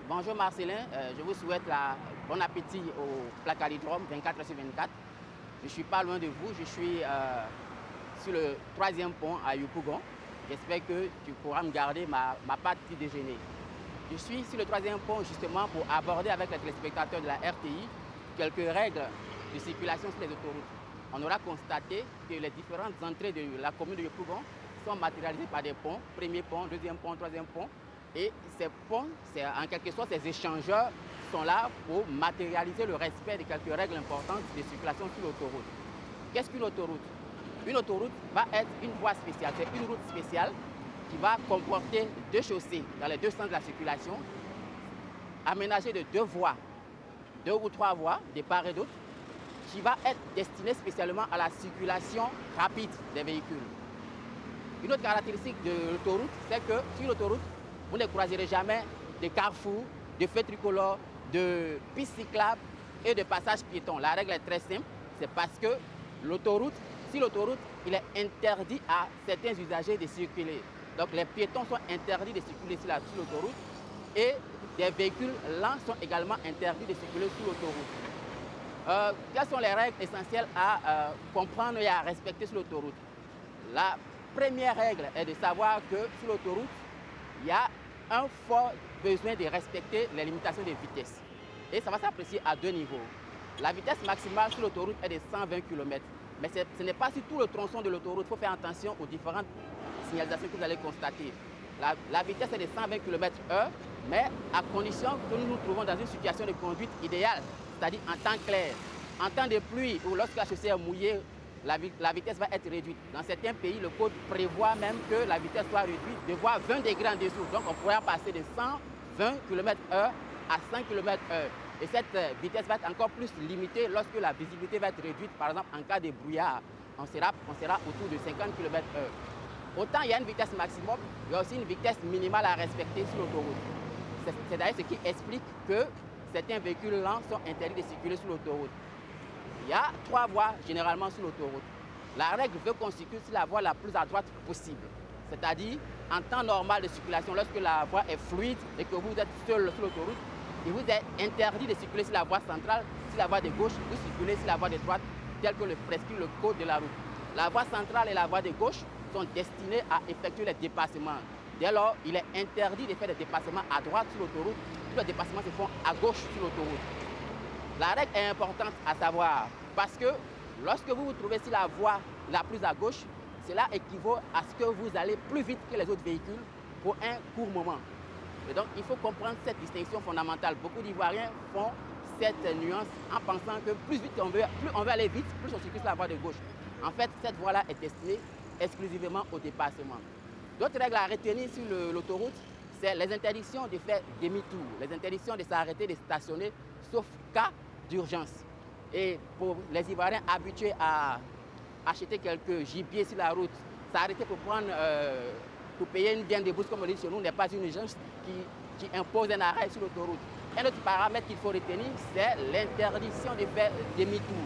Bonjour Marcelin, je vous souhaite bon appétit au Placalidrome 24/24. Je ne suis pas loin de vous, je suis sur le 3e pont à Yopougon. J'espère que tu pourras me garder ma part petit déjeuner. Je suis sur le 3e pont justement pour aborder avec les téléspectateurs de la RTI quelques règles de circulation sur les autoroutes. On aura constaté que les différentes entrées de la commune de Yopougon sont matérialisées par des ponts, premier pont, 2e pont, 3e pont. Et ces ponts, en quelque sorte, ces échangeurs sont là pour matérialiser le respect de quelques règles importantes de circulation sur l'autoroute. Qu'est-ce qu'une autoroute? Une autoroute va être une voie spéciale, c'est une route spéciale qui va comporter 2 chaussées dans les 2 sens de la circulation, aménagée de 2 voies, 2 ou 3 voies de part et d'autre, qui va être destinée spécialement à la circulation rapide des véhicules. Une autre caractéristique de l'autoroute, c'est que sur l'autoroute, vous ne croiserez jamais de carrefours, de feux tricolores, de pistes cyclables et de passages piétons. La règle est très simple, c'est parce que l'autoroute, sur l'autoroute, il est interdit à certains usagers de circuler. Donc les piétons sont interdits de circuler sur l'autoroute et des véhicules lents sont également interdits de circuler sur l'autoroute. Quelles sont les règles essentielles à comprendre et à respecter sur l'autoroute? La première règle est de savoir que sur l'autoroute, il y a un fort besoin de respecter les limitations de vitesse. Et ça va s'apprécier à 2 niveaux. La vitesse maximale sur l'autoroute est de 120 km. Mais ce n'est pas sur tout le tronçon de l'autoroute. Il faut faire attention aux différentes signalisations que vous allez constater. La vitesse est de 120 km/h, mais à condition que nous nous trouvons dans une situation de conduite idéale, c'est-à-dire en temps clair. En temps de pluie ou lorsque la chaussée est mouillée, la vitesse va être réduite. Dans certains pays, le code prévoit même que la vitesse soit réduite de voire 20 degrés en dessous. Donc on pourrait passer de 120 km/h à 100 km/h. Et cette vitesse va être encore plus limitée lorsque la visibilité va être réduite. Par exemple, en cas de brouillard, on sera autour de 50 km/h. Autant il y a une vitesse maximum, il y a aussi une vitesse minimale à respecter sur l'autoroute. C'est d'ailleurs ce qui explique que certains véhicules lents sont interdits de circuler sur l'autoroute. Il y a 3 voies généralement sur l'autoroute. La règle veut qu'on circule sur la voie la plus à droite possible. C'est-à-dire, en temps normal de circulation, lorsque la voie est fluide et que vous êtes seul sur l'autoroute, il vous est interdit de circuler sur la voie centrale, sur la voie de gauche, vous circulez sur la voie de droite, tel que le prescrit le code de la route. La voie centrale et la voie de gauche sont destinées à effectuer les dépassements. Dès lors, il est interdit de faire des dépassements à droite sur l'autoroute. Tous les dépassements se font à gauche sur l'autoroute. La règle est importante à savoir parce que lorsque vous vous trouvez sur la voie la plus à gauche, cela équivaut à ce que vous allez plus vite que les autres véhicules pour un court moment. Et donc, il faut comprendre cette distinction fondamentale. Beaucoup d'Ivoiriens font cette nuance en pensant que plus on veut aller vite, plus on circule sur la voie de gauche. En fait, cette voie-là est destinée exclusivement au dépassement. D'autres règles à retenir sur l'autoroute, c'est les interdictions de faire demi-tour, les interdictions de s'arrêter, de stationner, sauf cas d'urgence. Et pour les Ivoiriens habitués à acheter quelques gibiers sur la route, s'arrêter pour payer une viande de brousse, comme on dit chez nous, n'est pas une urgence qui impose un arrêt sur l'autoroute. Un autre paramètre qu'il faut retenir, c'est l'interdiction de faire demi-tour.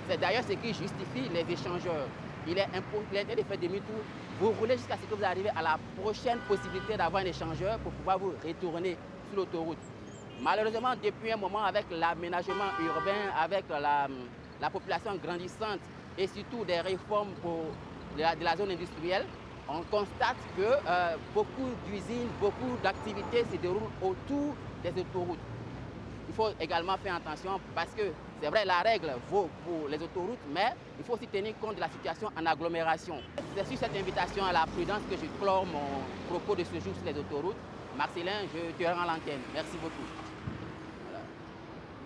C'est d'ailleurs ce qui justifie les échangeurs. Il est interdit de faire demi-tour. Vous roulez jusqu'à ce que vous arrivez à la prochaine possibilité d'avoir un échangeur pour pouvoir vous retourner sur l'autoroute. Malheureusement, depuis un moment, avec l'aménagement urbain, avec la population grandissante et surtout des réformes de la zone industrielle, on constate que beaucoup d'usines, beaucoup d'activités se déroulent autour des autoroutes. Il faut également faire attention parce que c'est vrai, la règle vaut pour les autoroutes, mais il faut aussi tenir compte de la situation en agglomération. C'est sur cette invitation à la prudence que je clore mon propos de ce jour sur les autoroutes. Marcelin, je te rends l'antenne. Merci beaucoup.